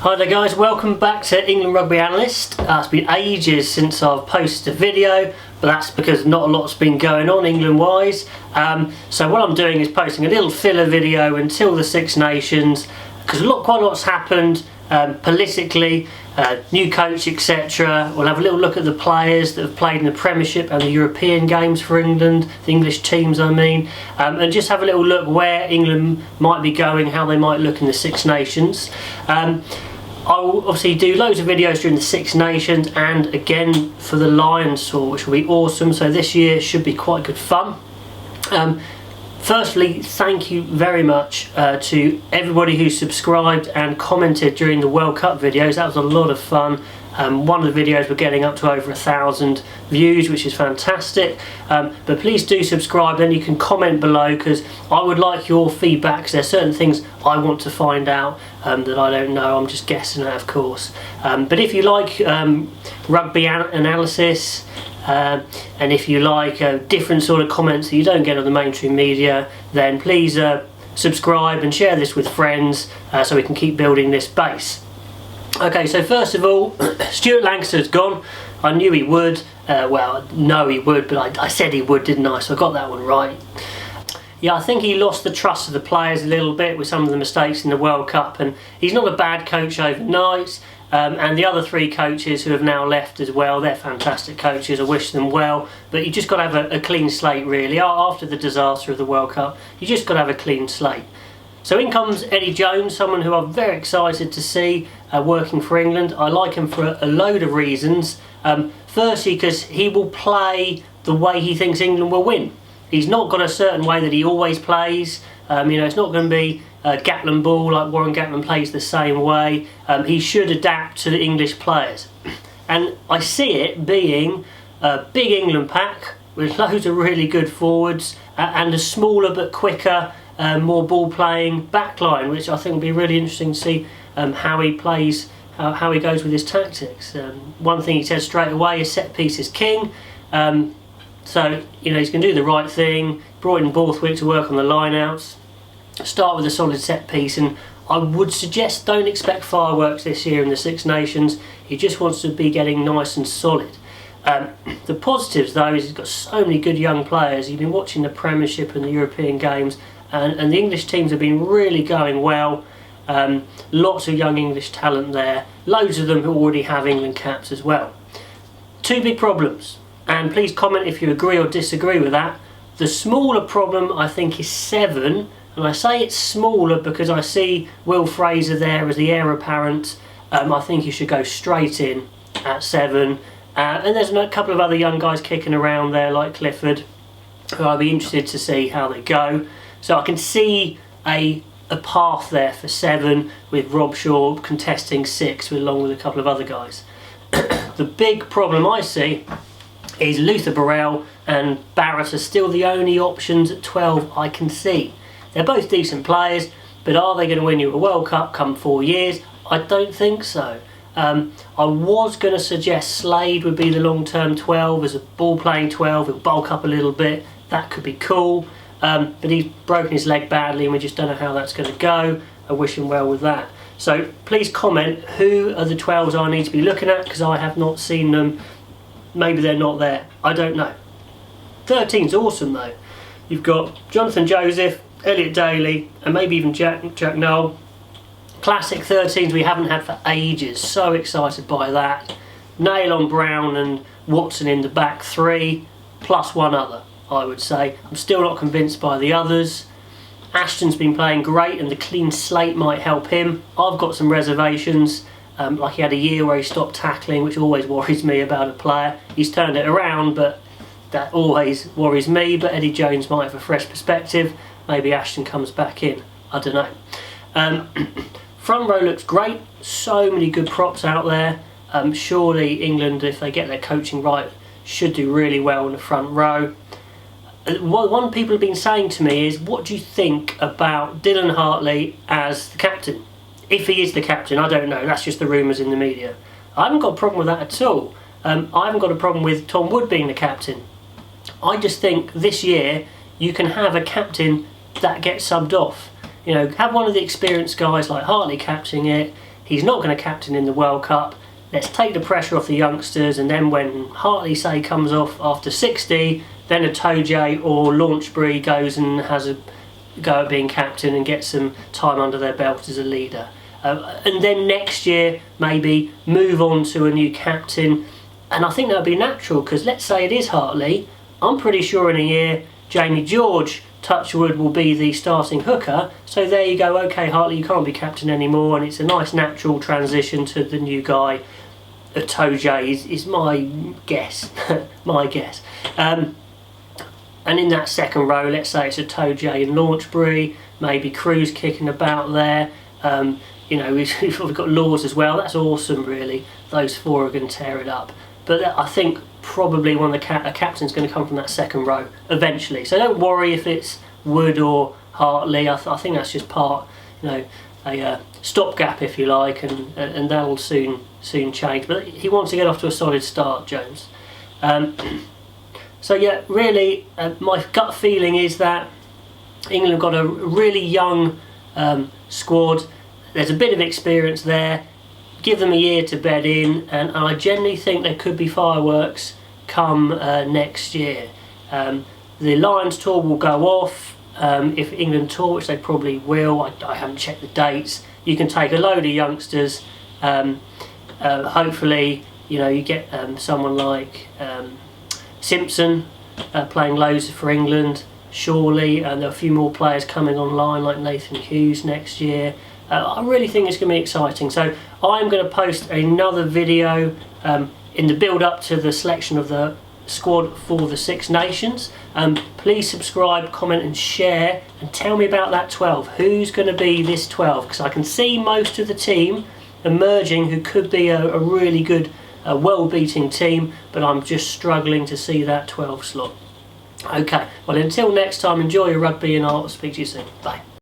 Hi there guys, welcome back to England Rugby Analyst. It's been ages since I've posted a video, but that's because not a lot's been going on England wise. So what I'm doing is posting a little filler video until the Six Nations, because quite a lot's happened politically, new coach, etc. We'll have a little look at the players that have played in the Premiership and the European games for England, the English teams I mean, and just have a little look where England might be going, how they might look in the Six Nations. I'll obviously do loads of videos during the Six Nations and again for the Lions tour, which will be awesome, so this year should be quite good fun. Firstly, thank you very much to everybody who subscribed and commented during the World Cup videos. That was a lot of fun. One of the videos we're getting up to over 1,000 views, which is fantastic. But please do subscribe, then you can comment below, because I would like your feedback, because there's certain things I want to find out that I don't know. I'm just guessing at, of course. But if you like rugby analysis, and if you like different sort of comments that you don't get on the mainstream media, then please subscribe and share this with friends so we can keep building this base. Okay, so first of all, Stuart Lancaster's gone. I knew he would, well, no he would, but I said he would, didn't I? So I got that one right. Yeah, I think he lost the trust of the players a little bit with some of the mistakes in the World Cup, and he's not a bad coach overnight. And the other three coaches who have now left as well, they're fantastic coaches, I wish them well, but you just got to have a clean slate really. After the disaster of the World Cup, you just got to have a clean slate. So in comes Eddie Jones, someone who I'm very excited to see working for England. I like him for a load of reasons. Firstly, because he will play the way he thinks England will win. He's not got a certain way that he always plays. It's not going to be Gatland ball like Warren Gatland plays the same way. He should adapt to the English players. And I see it being a big England pack with loads of really good forwards and a smaller but quicker, more ball playing backline, which I think will be really interesting to see how he plays, how he goes with his tactics. One thing he says straight away is set piece is king. So he's going to do the right thing. Brought in Borthwick to work on the line outs. Start with a solid set piece, and I would suggest don't expect fireworks this year in the Six Nations. He just wants to be getting nice and solid. The positives though is he's got so many good young players. You've been watching the Premiership and the European games, and the English teams have been really going well. Lots of young English talent there. Loads of them who already have England caps as well. Two big problems, and please comment if you agree or disagree with that. The smaller problem I think is 7, and I say it's smaller because I see Will Fraser there as the heir apparent. I think he should go straight in at 7. And there's a couple of other young guys kicking around there like Clifford, who I'll be interested to see how they go. So I can see a path there for 7 with Rob Shaw contesting 6 along with a couple of other guys. The big problem I see is Luther Burrell and Barrett are still the only options at 12 I can see. They're both decent players, but are they going to win you a World Cup come 4 years? I don't think so. I was going to suggest Slade would be the long-term 12 as a ball-playing 12. He'll bulk up a little bit. That could be cool. But he's broken his leg badly and we just don't know how that's going to go. I wish him well with that. So please comment who are the 12s I need to be looking at, because I have not seen them. Maybe they're not there. I don't know. 13's awesome though. You've got Jonathan Joseph, Elliot Daly, and maybe even Jack Noel. Classic 13s we haven't had for ages. So excited by that. Nail on Brown and Watson in the back 3, plus one other, I would say. I'm still not convinced by the others. Ashton's been playing great and the clean slate might help him. I've got some reservations. Like he had a year where he stopped tackling, which always worries me about a player. He's turned it around, but that always worries me. But Eddie Jones might have a fresh perspective. Maybe Ashton comes back in. I don't know. Front row looks great. So many good props out there. Surely England, if they get their coaching right, should do really well in the front row. One people have been saying to me is, what do you think about Dylan Hartley as the captain? If he is the captain, I don't know. That's just the rumours in the media. I haven't got a problem with that at all. I haven't got a problem with Tom Wood being the captain. I just think this year you can have a captain that gets subbed off. Have one of the experienced guys like Hartley captaining it. he's not going to captain in the World Cup. Let's take the pressure off the youngsters, and then when Hartley, say, comes off after 60, then Itoje or Launchbury goes and has a go at being captain and get some time under their belt as a leader. And then next year, maybe move on to a new captain. And I think that would be natural, because let's say it is Hartley. I'm pretty sure in a year, Jamie George, touchwood, will be the starting hooker. So there you go, okay, Hartley, you can't be captain anymore, and it's a nice natural transition to the new guy. Itoje is my guess. My guess. And in that second row, let's say it's Itoje and Launchbury, maybe Cruz kicking about there. You know, we've got Laws as well. That's awesome, really. Those four are going to tear it up. But I think probably one of the captain's going to come from that second row eventually. So don't worry if it's Wood or Hartley. I think that's just part, you know, a stopgap, if you like, and that will soon change. But he wants to get off to a solid start, Jones. So yeah, really, my gut feeling is that England have got a really young squad. There's a bit of experience there. Give them a year to bed in, and I generally think there could be fireworks come next year. The Lions tour will go off. If England tour, which they probably will, I haven't checked the dates. You can take a load of youngsters. Hopefully, you know, you get someone like Simpson playing loads for England, surely, and there are a few more players coming online like Nathan Hughes next year. I really think it's going to be exciting. So I'm going to post another video in the build up to the selection of the squad for the Six Nations. Please subscribe, comment and share, and tell me about that 12. Who's going to be this 12? Because I can see most of the team emerging who could be a really good world-beating team, but I'm just struggling to see that 12 slot. Okay, well, until next time, enjoy your rugby, and I'll speak to you soon. Bye.